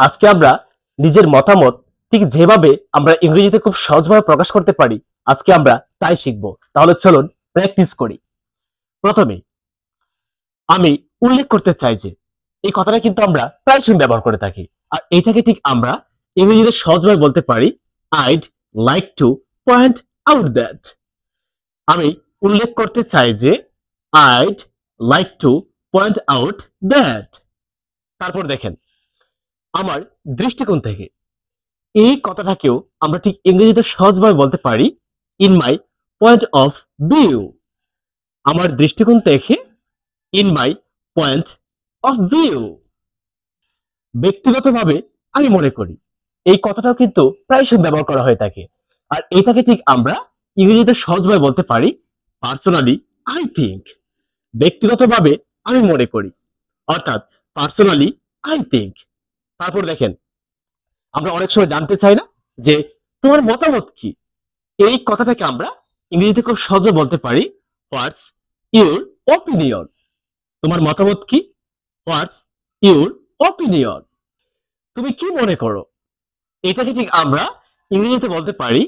আজকে আমরা নিজের মতামত ঠিক যেভাবে আমরা ইংরেজিতে খুব সহজভাবে প্রকাশ করতে পারি, আজকে আমরা তাই শিখব। তাহলে চলুন প্র্যাকটিস করি। প্রথমে আমি উল্লেখ করতে চাই যে এই কথাটা কিন্তু আমরা প্রায় সময় ব্যবহার করে থাকি, আর এটাকে ঠিক আমরা ইংরেজিতে সহজভাবে বলতে পারি I'd like to point out that. আমি উল্লেখ করতে চাই যে I'd like to point out that. তারপর দেখেন, আমার দৃষ্টিকোণ থেকে এই কথাটাকেও আমরা ঠিক ইংরেজিতে সহজভাবে বলতে পারি in my point of view. আমার দৃষ্টিকোণ থেকে, in my point of view. ব্যক্তিগতভাবে আমি মনে করি, এই কথাটাও কিন্তু প্রায়শই ব্যবহার করা হয়ে থাকে, আর এটাকে ঠিক আমরা ইংরেজিতে সহজভাবে বলতে পারি পার্সোনালি আই থিঙ্ক। ব্যক্তিগতভাবে আমি মনে করি, অর্থাৎ পার্সোনালি আই থিঙ্ক। তারপর দেখেন, আমরা অনেক সময় জানতে চাই না যে তোমার মতামত কি। এই কথাটাকে আমরা ইংরেজিতে খুব সহজে বলতে পারি হোয়াটস ইউর অপিনিয়ন। তোমার মতামত কি? What's your opinion. তুমি কি মনে করো? এটাকে ঠিক আমরা ইংরেজিতে বলতে পারি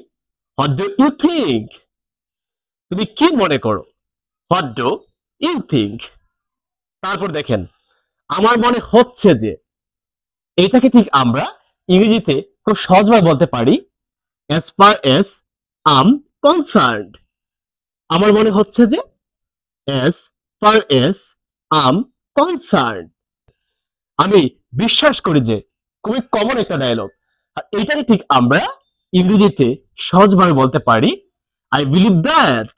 হোয়াট ডু ইউ থিঙ্ক। তুমি কি মনে করো? What do you think. তারপর দেখেন, আমার মনে হচ্ছে যে, এটাকে ঠিক আমরা ইংরেজিতে খুব সহজভাবে বলতে পারি as far as I'm concerned। আমার মনে হচ্ছে যে, as far as I'm concerned। আমি বিশ্বাস করি যে, খুবই কমন একটা ডায়লগ, আর এটাকে ঠিক আমরা ইংরেজিতে সহজভাবে বলতে পারি I believe that।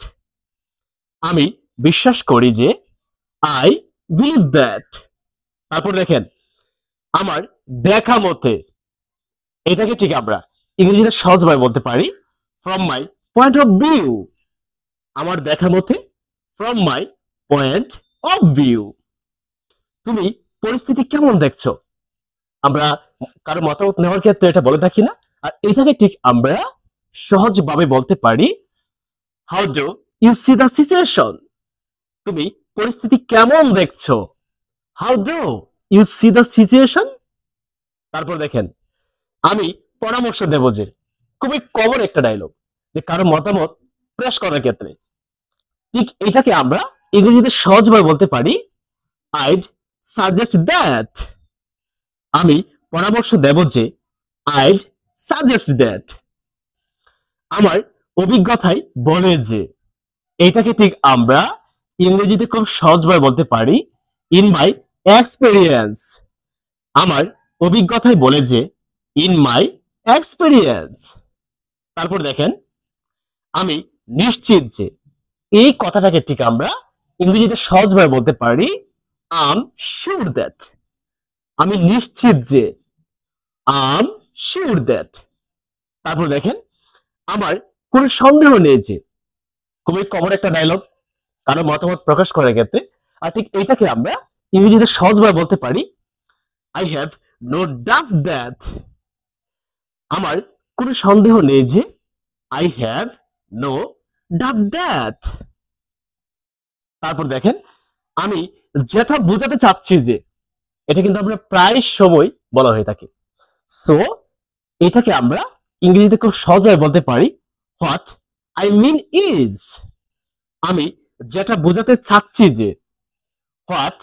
আমি বিশ্বাস করি যে, I believe that। তারপর দেখেন, আমার দেখা মতে, এটাকে ঠিক আমরা ইংরেজিতে সহজভাবে বলতে পারি from my point of view। আমার দেখা মতে, from my point of view। তুমি পরিস্থিতি কেমন দেখছো? আমরা কারো মতামত নেওয়ার ক্ষেত্রে এটা বলে থাকি না, আর এটাকে ঠিক আমরা সহজভাবে বলতে পারি how do you see the situation. তুমি পরিস্থিতি কেমন দেখছো? How do you see the situation. তারপর দেখেন, আমি পরামর্শ দেব যে, খুবই কমন একটা ডায়লগ, যে কারো মতামত প্রকাশ করার ক্ষেত্রে ঠিক এটাকে আমরা ইংরেজিতে সহজভাবে বলতে পারি আইড সাজেস্ট দ্যাট। আমি পরামর্শ দেব যে, আইড সাজেস্ট দ্যাট। আমার অভিজ্ঞতাই বলে যে, এটাকে ঠিক আমরা ইংরেজিতে খুব সহজভাবে বলতে পারি ইন মাই এক্সপেরিয়েন্স। আমার অভিজ্ঞতাই বলে যে, ইন মাই এক্সপেরিয়েন্স। তারপর দেখেন, আমি নিশ্চিত যে, এই কথাটাকে ঠিক আমরা ইংরেজিতে সহজভাবে বলতে পারি আম শিওর দ্যাট। আমি নিশ্চিত যে, আম শিওর দ্যাট। তারপর দেখেন, আমার কোনো সন্দেহ নেই যে, খুবই কমন একটা ডায়লগ কারো মতামত প্রকাশ করার ক্ষেত্রে, আর ঠিক এটাকে আমরা ইংরেজিতে সহজভাবে বলতে পারি I have no doubt that. আমার কোনো সন্দেহ নেই যে, I have no doubt that. তারপর দেখেন, আমি যেটা বোঝাতে চাচ্ছি যে, এটা কিন্তু আমরা প্রায় সময় বলা হয়ে থাকে। সো এটাকে আমরা ইংরেজিতে খুব সহজভাবে বলতে পারি হোয়াট আই মিন ইজ। আমি যেটা বোঝাতে চাচ্ছি যে, হোয়াট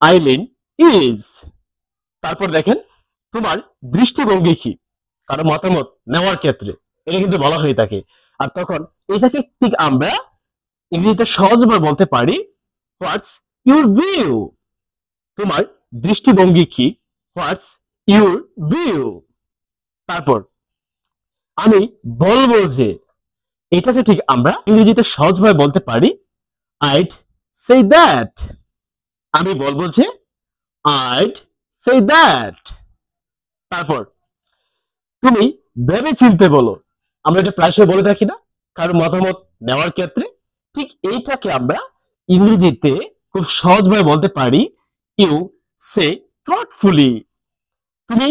আই মিন ইজ। তারপর দেখেন, তোমার দৃষ্টিভঙ্গি কি? কারো মতামত নেওয়ার ক্ষেত্রে এটা কিন্তু বলা হয়ে থাকে, আর তখন এটাকে ঠিক আমরা ইংরেজিতে সহজভাবে বলতে পারি হোয়াটস ইউর ভিউ। তোমার দৃষ্টিভঙ্গি কি? What's your view. তারপর আমি বলবো যে, এটাকে ঠিক আমরা ইংরেজিতে সহজভাবে বলতে পারি আইড সে দ্যাট। আমি বলবো যে, আইড সে দ্যাট। তারপর তুমি ভেবে চিনতে বলো। আমরা এটা প্রায়শই বলে থাকি না কারো মতামত নেওয়ার ক্ষেত্রে? ঠিক এইটাকে আমরা ইংরেজিতে খুব সহজভাবে বলতে পারি ইউ সে থটফুলি। তুমি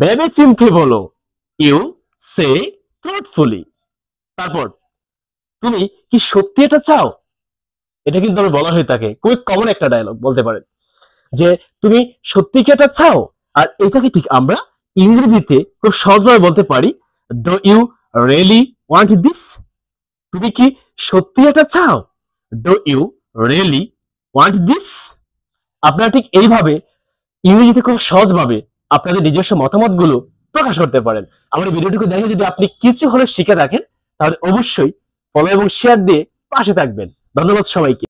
ভেবে চিনতে বলো, ইউ সে থটফুলি। তারপর তুমি কি সত্যি এটা চাও? এটা কিন্তু আমরা বলা হয়ে থাকে, খুবই কমন একটা ডায়লগ বলতে পারেন যে, তুমি সত্যি কি এটা চাও? আর এটাকে ঠিক আমরা ইংরেজিতে খুব সহজভাবে বলতে পারি, do you really want this? তুমি কি সত্যি এটা চাও? Do you really want this? আপনারা ঠিক এইভাবে ইংরেজিতে খুব সহজভাবে আপনাদের নিজস্ব মতামতগুলো প্রকাশ করতে পারেন। আমার এই ভিডিওটুকু দেখে যদি আপনি কিছু হলে শিখে থাকেন, তাহলে অবশ্যই ফলো এবং শেয়ার দিয়ে পাশে থাকবেন। ধন্যবাদ সবাইকে।